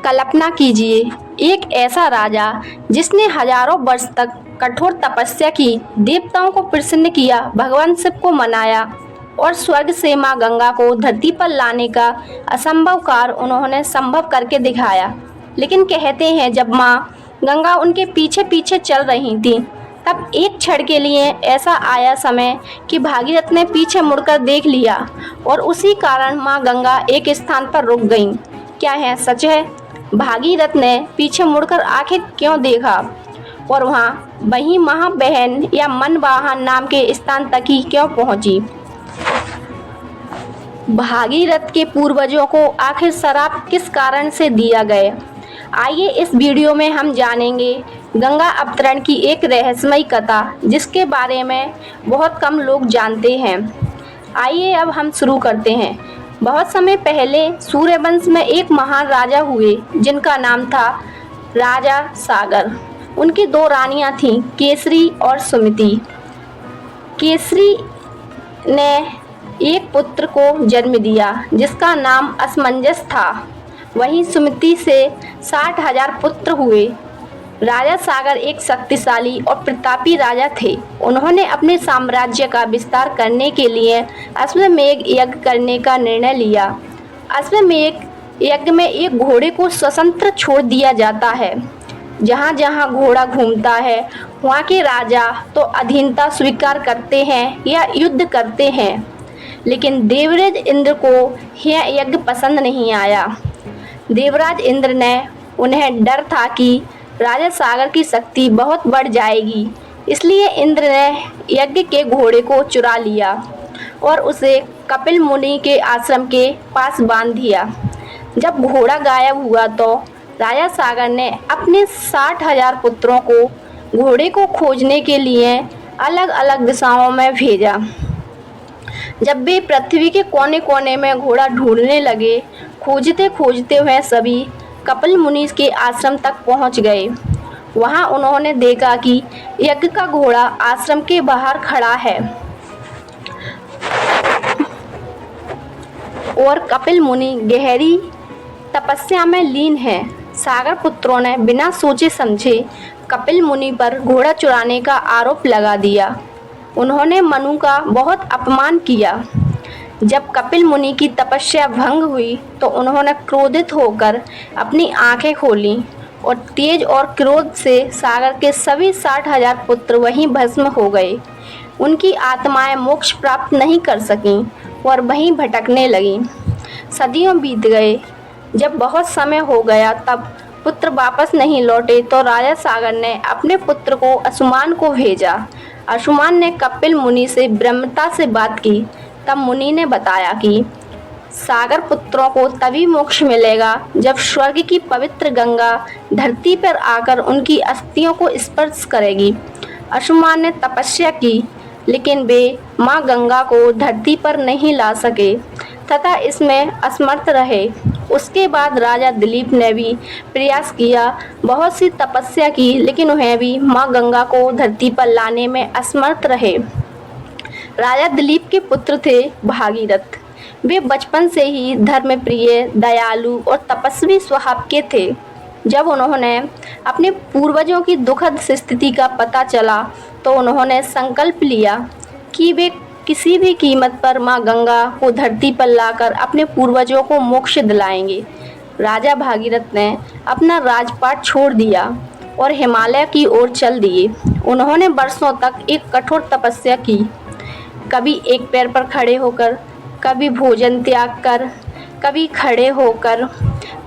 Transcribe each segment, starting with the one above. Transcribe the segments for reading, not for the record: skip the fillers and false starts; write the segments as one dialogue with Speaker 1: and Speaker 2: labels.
Speaker 1: कल्पना कीजिए, एक ऐसा राजा जिसने हजारों वर्ष तक कठोर तपस्या की, देवताओं को प्रसन्न किया, भगवान शिव को मनाया और स्वर्ग से मां गंगा को धरती पर लाने का असंभव कार्य उन्होंने संभव करके दिखाया। लेकिन कहते हैं जब मां गंगा उनके पीछे पीछे चल रही थी, तब एक क्षण के लिए ऐसा आया समय कि भागीरथ ने पीछे मुड़कर देख लिया और उसी कारण मां गंगा एक स्थान पर रुक गईं। क्या यह सच है? भागीरथ ने पीछे मुड़कर आखिर क्यों देखा और वहीं महाबहन या मनवाहन नाम के स्थान तक ही क्यों पहुंची? भागीरथ के पूर्वजों को आखिर श्राप किस कारण से दिया गया? आइए इस वीडियो में हम जानेंगे गंगा अवतरण की एक रहस्यमयी कथा, जिसके बारे में बहुत कम लोग जानते हैं। आइए अब हम शुरू करते हैं। बहुत समय पहले सूर्यवंश में एक महान राजा हुए, जिनका नाम था राजा सागर। उनकी दो रानियां थीं, केसरी और सुमति। केसरी ने एक पुत्र को जन्म दिया जिसका नाम असमंजस था। वहीं सुमति से 60,000 पुत्र हुए। राजा सागर एक शक्तिशाली और प्रतापी राजा थे। उन्होंने अपने साम्राज्य का विस्तार करने के लिए अश्वमेध यज्ञ करने का निर्णय लिया। अश्वमेध यज्ञ में एक घोड़े को स्वतंत्र छोड़ दिया जाता है। जहाँ जहाँ घोड़ा घूमता है, वहाँ के राजा तो अधीनता स्वीकार करते हैं या युद्ध करते हैं। लेकिन देवराज इंद्र को यह यज्ञ पसंद नहीं आया। देवराज इंद्र ने उन्हें डर था कि राजा सागर की शक्ति बहुत बढ़ जाएगी, इसलिए इंद्र ने यज्ञ के घोड़े को चुरा लिया और उसे कपिल मुनि के आश्रम के पास बांध दिया। जब घोड़ा गायब हुआ तो राजा सागर ने अपने 60,000 पुत्रों को घोड़े को खोजने के लिए अलग अलग दिशाओं में भेजा। जब वे पृथ्वी के कोने कोने में घोड़ा ढूंढने लगे, खोजते खोजते हुए सभी कपिल मुनि के आश्रम तक पहुंच गए। वहां उन्होंने देखा कि यज्ञ का घोड़ा आश्रम के बाहर खड़ा है और कपिल मुनि गहरी तपस्या में लीन हैं। सागर पुत्रों ने बिना सोचे समझे कपिल मुनि पर घोड़ा चुराने का आरोप लगा दिया। उन्होंने मनु का बहुत अपमान किया। जब कपिल मुनि की तपस्या भंग हुई तो उन्होंने क्रोधित होकर अपनी आंखें खोलीं और तेज और क्रोध से सागर के सभी 60,000 पुत्र वहीं भस्म हो गए। उनकी आत्माएं मोक्ष प्राप्त नहीं कर सकीं और वहीं भटकने लगीं। सदियों बीत गए। जब बहुत समय हो गया तब पुत्र वापस नहीं लौटे तो राजा सागर ने अपने पुत्र को अंशुमान को भेजा। अंशुमान ने कपिल मुनि से विनम्रता से बात की। तब मुनि ने बताया कि सागर पुत्रों को तभी मोक्ष मिलेगा जब स्वर्ग की पवित्र गंगा धरती पर आकर उनकी अस्थियों को स्पर्श करेगी। अंशुमान ने तपस्या की, लेकिन वे मां गंगा को धरती पर नहीं ला सके तथा इसमें असमर्थ रहे। उसके बाद राजा दिलीप ने भी प्रयास किया, बहुत सी तपस्या की, लेकिन वह भी मां गंगा को धरती पर लाने में असमर्थ रहे। राजा दिलीप के पुत्र थे भागीरथ। वे बचपन से ही धर्मप्रिय, दयालु और तपस्वी स्वभाव के थे। जब उन्होंने अपने पूर्वजों की दुखद स्थिति का पता चला तो उन्होंने संकल्प लिया कि वे किसी भी कीमत पर मां गंगा को धरती पर लाकर अपने पूर्वजों को मोक्ष दिलाएंगे। राजा भागीरथ ने अपना राजपाट छोड़ दिया और हिमालय की ओर चल दिए। उन्होंने वर्षों तक एक कठोर तपस्या की, कभी एक पैर पर खड़े होकर, कभी भोजन त्याग कर, कभी खड़े होकर,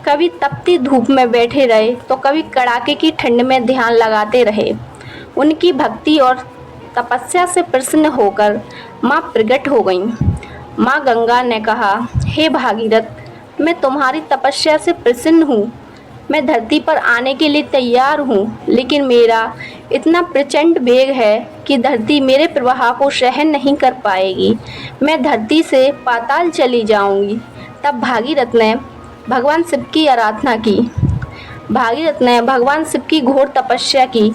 Speaker 1: कभी तपती धूप में बैठे रहे तो कभी कड़ाके की ठंड में ध्यान लगाते रहे। उनकी भक्ति और तपस्या से प्रसन्न होकर माँ प्रकट हो गईं। माँ गंगा ने कहा, हे भागीरथ, मैं तुम्हारी तपस्या से प्रसन्न हूँ। मैं धरती पर आने के लिए तैयार हूँ, लेकिन मेरा इतना प्रचंड वेग है कि धरती मेरे प्रवाह को सहन नहीं कर पाएगी। मैं धरती से पाताल चली जाऊंगी। तब भागीरथ ने भगवान शिव की आराधना की। भागीरथ ने भगवान शिव की घोर तपस्या की,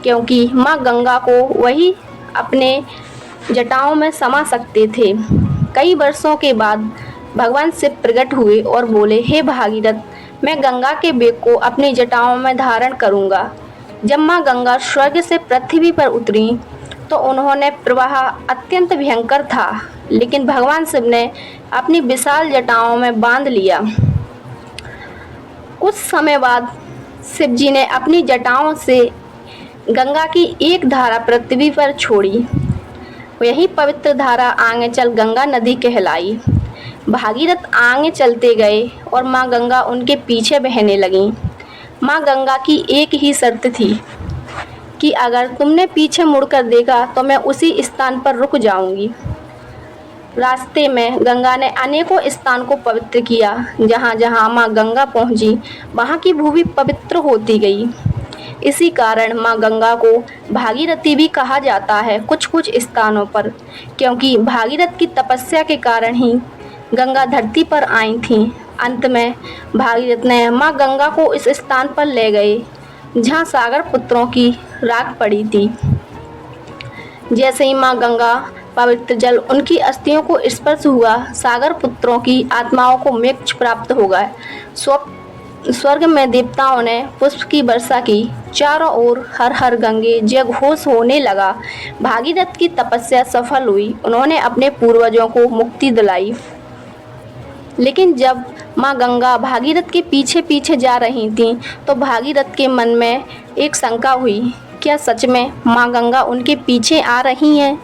Speaker 1: क्योंकि माँ गंगा को वही अपने जटाओं में समा सकते थे। कई वर्षों के बाद भगवान शिव प्रकट हुए और बोले, हे भागीरथ, मैं गंगा के बेग को अपनी जटाओं में धारण करूंगा। जब माँ गंगा स्वर्ग से पृथ्वी पर उतरी तो उन्होंने प्रवाह अत्यंत भयंकर था, लेकिन भगवान शिव ने अपनी विशाल जटाओं में बांध लिया। कुछ समय बाद शिव जी ने अपनी जटाओं से गंगा की एक धारा पृथ्वी पर छोड़ी। यही पवित्र धारा आगे चल गंगा नदी कहलाई। भागीरथ आगे चलते गए और माँ गंगा उनके पीछे बहने लगीं। माँ गंगा की एक ही शर्त थी कि अगर तुमने पीछे मुड़कर देखा तो मैं उसी स्थान पर रुक जाऊंगी। रास्ते में गंगा ने अनेकों स्थान को पवित्र किया। जहाँ जहाँ माँ गंगा पहुँची वहाँ की भूमि पवित्र होती गई। इसी कारण माँ गंगा को भागीरथी भी कहा जाता है कुछ कुछ स्थानों पर, क्योंकि भागीरथ की तपस्या के कारण ही गंगा धरती पर आई थी। अंत में भागीरथ ने माँ गंगा को इस स्थान पर ले गए जहाँ सागर पुत्रों की राख पड़ी थी। जैसे ही माँ गंगा पवित्र जल उनकी अस्थियों को स्पर्श हुआ, सागर पुत्रों की आत्माओं को मोक्ष प्राप्त हो गया। स्वर्ग में देवताओं ने पुष्प की वर्षा की। चारों ओर हर हर गंगे जय घोष होने लगा। भागीरथ की तपस्या सफल हुई। उन्होंने अपने पूर्वजों को मुक्ति दिलाई। लेकिन जब माँ गंगा भागीरथ के पीछे पीछे जा रही थीं तो भागीरथ के मन में एक शंका हुई, क्या सच में माँ गंगा उनके पीछे आ रही हैं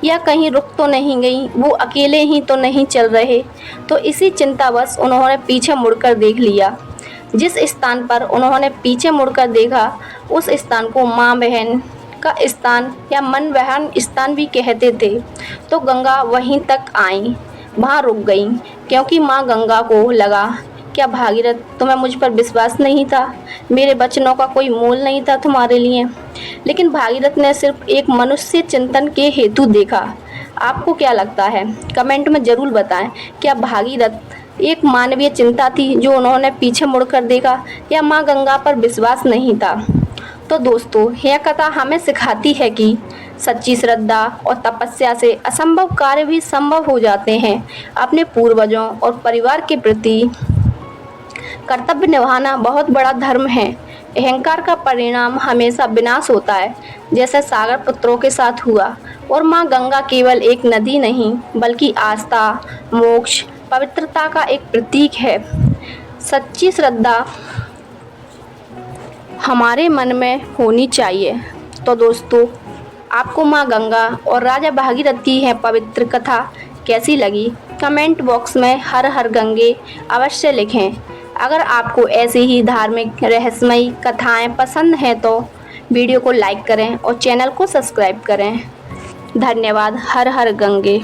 Speaker 1: या कहीं रुक तो नहीं गई, वो अकेले ही तो नहीं चल रहे। तो इसी चिंतावश उन्होंने पीछे मुड़कर देख लिया। जिस स्थान पर उन्होंने पीछे मुड़कर देखा उस स्थान को माँ बहन का स्थान या मन बहन स्थान भी कहते थे। तो गंगा वहीं तक आई, वहाँ रुक गई, क्योंकि माँ गंगा को लगा, क्या भागीरथ तुम्हें मुझ पर विश्वास नहीं था? मेरे वचनों का कोई मोल नहीं था तुम्हारे लिए? लेकिन भागीरथ ने सिर्फ एक मनुष्य चिंतन के हेतु देखा। आपको क्या लगता है? कमेंट में ज़रूर बताएं। क्या भागीरथ एक मानवीय चिंता थी जो उन्होंने पीछे मुड़कर देखा, या माँ गंगा पर विश्वास नहीं था? तो दोस्तों, यह कथा हमें सिखाती है कि सच्ची श्रद्धा और तपस्या से असंभव कार्य भी संभव हो जाते हैं। अपने पूर्वजों और परिवार के प्रति कर्तव्य निभाना बहुत बड़ा धर्म है। अहंकार का परिणाम हमेशा विनाश होता है, जैसे सागर पुत्रों के साथ हुआ। और माँ गंगा केवल एक नदी नहीं, बल्कि आस्था, मोक्ष, पवित्रता का एक प्रतीक है। सच्ची श्रद्धा हमारे मन में होनी चाहिए। तो दोस्तों, आपको माँ गंगा और राजा भागीरथ की यह पवित्र कथा कैसी लगी? कमेंट बॉक्स में हर हर गंगे अवश्य लिखें। अगर आपको ऐसी ही धार्मिक रहस्यमयी कथाएं पसंद हैं तो वीडियो को लाइक करें और चैनल को सब्सक्राइब करें। धन्यवाद। हर हर गंगे।